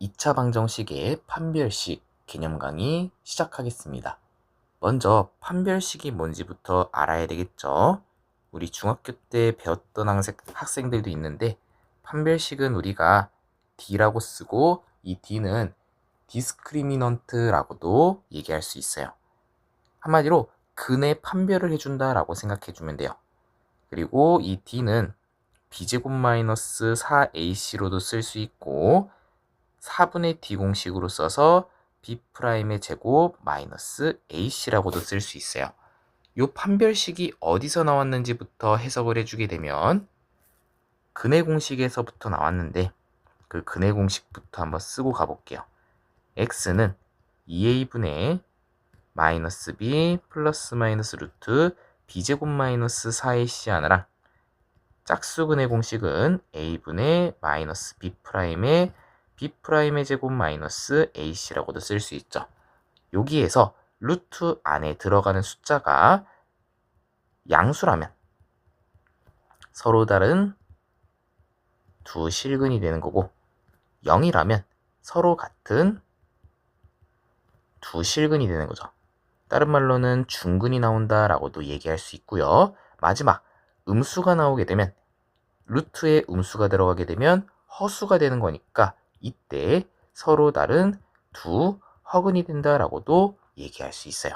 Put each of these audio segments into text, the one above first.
2차 방정식의 판별식 개념 강의 시작하겠습니다. 먼저 판별식이 뭔지부터 알아야 되겠죠. 우리 중학교 때 배웠던 학생들도 있는데 판별식은 우리가 D라고 쓰고 이 D는 디스크리미넌트라고도 얘기할 수 있어요. 한마디로 근의 판별을 해준다라고 생각해주면 돼요. 그리고 이 D는 B제곱 마이너스 4AC로도 쓸 수 있고 4분의 D 공식으로 써서 B'의 제곱 마이너스 AC라고도 쓸 수 있어요. 이 판별식이 어디서 나왔는지부터 해석을 해주게 되면 근의 공식에서부터 나왔는데 그 근의 공식부터 한번 쓰고 가볼게요. X는 2A분의 마이너스 B 플러스 마이너스 루트 B제곱 마이너스 4AC 하나랑 짝수근의 공식은 A분의 마이너스 B'의 B'의 제곱 마이너스 AC라고도 쓸 수 있죠. 여기에서 루트 안에 들어가는 숫자가 양수라면 서로 다른 두 실근이 되는 거고 0이라면 서로 같은 두 실근이 되는 거죠. 다른 말로는 중근이 나온다라고도 얘기할 수 있고요. 마지막 음수가 나오게 되면 루트에 음수가 들어가게 되면 허수가 되는 거니까 이때 서로 다른 두 허근이 된다라고도 얘기할 수 있어요.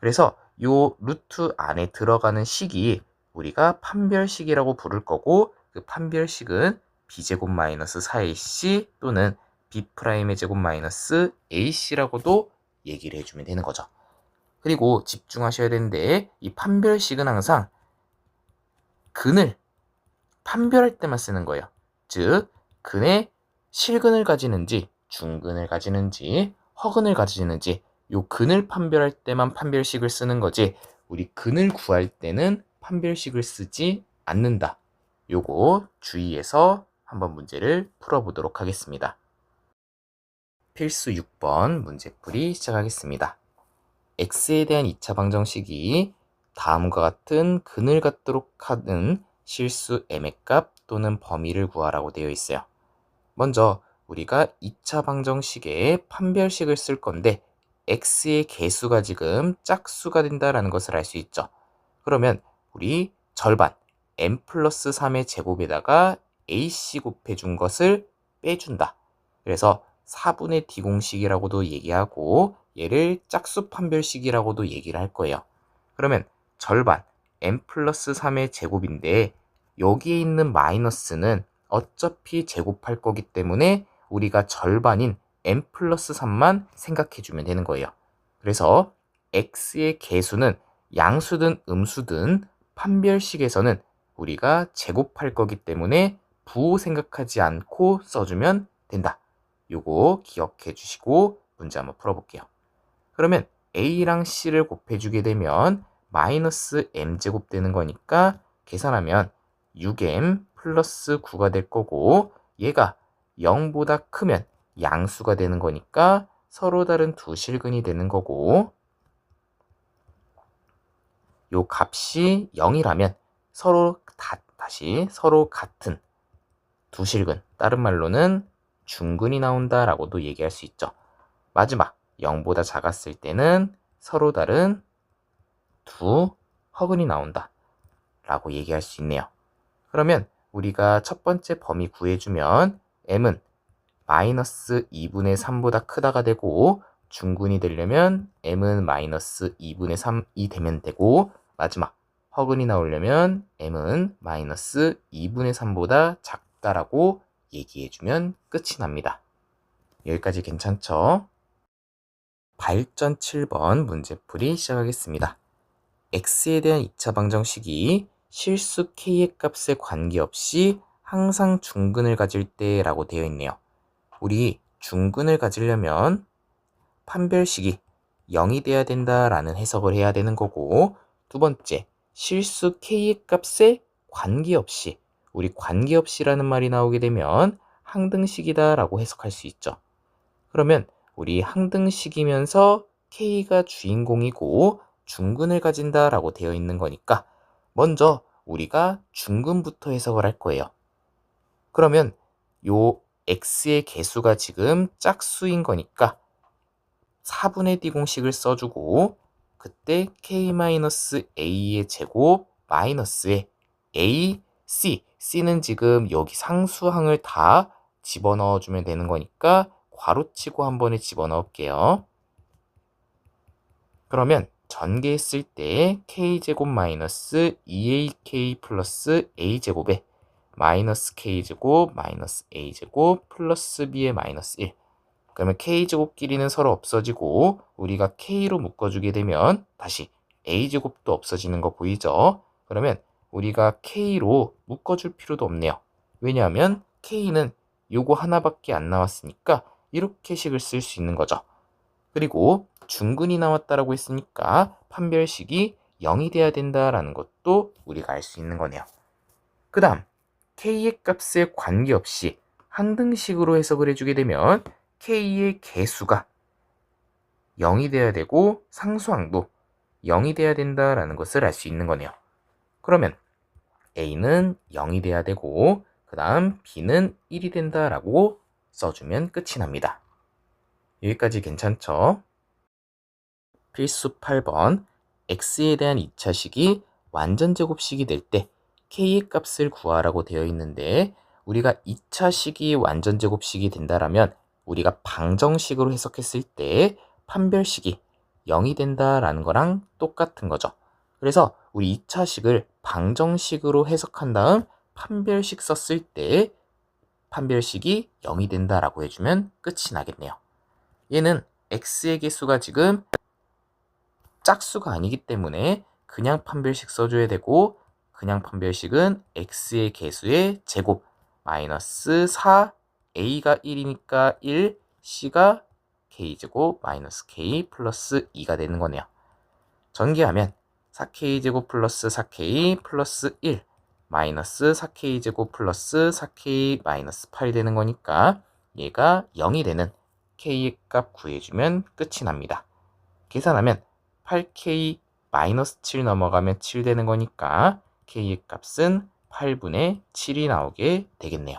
그래서 요 루트 안에 들어가는 식이 우리가 판별식이라고 부를 거고 그 판별식은 B제곱 마이너스 4AC 또는 B'의 제곱 마이너스 AC라고도 얘기를 해주면 되는 거죠. 그리고 집중하셔야 되는데 이 판별식은 항상 근을 판별할 때만 쓰는 거예요. 즉 근의 실근을 가지는지 중근을 가지는지 허근을 가지는지 요 근을 판별할 때만 판별식을 쓰는 거지 우리 근을 구할 때는 판별식을 쓰지 않는다. 요거 주의해서 한번 문제를 풀어보도록 하겠습니다. 필수 6번 문제풀이 시작하겠습니다. x에 대한 2차 방정식이 다음과 같은 근을 갖도록 하는 실수 m의 값 또는 범위를 구하라고 되어 있어요. 먼저 우리가 2차 방정식에 판별식을 쓸 건데 x의 개수가 지금 짝수가 된다는 것을 알 수 있죠. 그러면 우리 절반 m 플러스 3의 제곱에다가 ac 곱해준 것을 빼준다. 그래서 4분의 d 공식이라고도 얘기하고 얘를 짝수 판별식이라고도 얘기를 할 거예요. 그러면 절반 m 플러스 3의 제곱인데 여기에 있는 마이너스는 어차피 제곱할 거기 때문에 우리가 절반인 m 플러스 3만 생각해주면 되는 거예요. 그래서 x의 개수는 양수든 음수든 판별식에서는 우리가 제곱할 거기 때문에 부호 생각하지 않고 써주면 된다. 요거 기억해 주시고 문제 한번 풀어볼게요. 그러면 a랑 c를 곱해주게 되면 마이너스 m제곱 되는 거니까 계산하면 6m 플러스 9가 될 거고 얘가 0보다 크면 양수가 되는 거니까 서로 다른 두 실근이 되는 거고 요 값이 0이라면 다시 서로 같은 두 실근, 다른 말로는 중근이 나온다라고도 얘기할 수 있죠. 마지막 0보다 작았을 때는 서로 다른 두 허근이 나온다 라고 얘기할 수 있네요. 그러면 우리가 첫 번째 범위 구해주면 m은 마이너스 2분의 3보다 크다가 되고 중근이 되려면 m은 마이너스 2분의 3이 되면 되고 마지막 허근이 나오려면 m은 마이너스 2분의 3보다 작다라고 얘기해주면 끝이 납니다. 여기까지 괜찮죠? 발전 7번 문제풀이 시작하겠습니다. x에 대한 2차 방정식이 실수 k의 값에 관계없이 항상 중근을 가질 때라고 되어 있네요. 우리 중근을 가지려면 판별식이 0이 돼야 된다라는 해석을 해야 되는 거고 두 번째, 실수 k의 값에 관계없이 우리 관계없이라는 말이 나오게 되면 항등식이다라고 해석할 수 있죠. 그러면 우리 항등식이면서 k가 주인공이고 중근을 가진다라고 되어 있는 거니까 먼저 우리가 중근부터 해석을 할 거예요. 그러면 요 x의 개수가 지금 짝수인 거니까 4분의 d 공식을 써주고 그때 k-a의 제곱 마이너스에 a, c는 지금 여기 상수항을 다 집어넣어주면 되는 거니까 괄호치고 한 번에 집어넣을게요. 그러면 전개했을 때 k제곱 마이너스 2ak 플러스 a제곱에 마이너스 k제곱 마이너스 a제곱 플러스 b의 마이너스 1. 그러면 k제곱끼리는 서로 없어지고 우리가 k로 묶어주게 되면 다시 a제곱도 없어지는 거 보이죠? 그러면 우리가 k로 묶어줄 필요도 없네요. 왜냐하면 k는 요거 하나밖에 안 나왔으니까 이렇게 식을 쓸 수 있는 거죠. 그리고 중근이 나왔다라고 했으니까 판별식이 0이 돼야 된다라는 것도 우리가 알 수 있는 거네요. 그 다음 k의 값에 관계없이 한등식으로 해석을 해주게 되면 k의 개수가 0이 돼야 되고 상수항도 0이 돼야 된다라는 것을 알 수 있는 거네요. 그러면 a는 0이 돼야 되고 그 다음 b는 1이 된다라고 써주면 끝이 납니다. 여기까지 괜찮죠? 필수 8번 x에 대한 2차식이 완전제곱식이 될 때 k의 값을 구하라고 되어 있는데 우리가 2차식이 완전제곱식이 된다라면 우리가 방정식으로 해석했을 때 판별식이 0이 된다라는 거랑 똑같은 거죠. 그래서 우리 2차식을 방정식으로 해석한 다음 판별식 썼을 때 판별식이 0이 된다라고 해주면 끝이 나겠네요. 얘는 x의 개수가 지금 짝수가 아니기 때문에 그냥 판별식 써줘야 되고 그냥 판별식은 x의 개수의 제곱 마이너스 4 a가 1이니까 1 c가 k제곱 마이너스 k 플러스 2가 되는 거네요. 전개하면 4k제곱 플러스 4k 플러스 1 마이너스 4k제곱 플러스 4k 마이너스 8이 되는 거니까 얘가 0이 되는 k의 값 구해주면 끝이 납니다. 계산하면 8k 마이너스 7 넘어가면 7 되는 거니까 k의 값은 8분의 7이 나오게 되겠네요.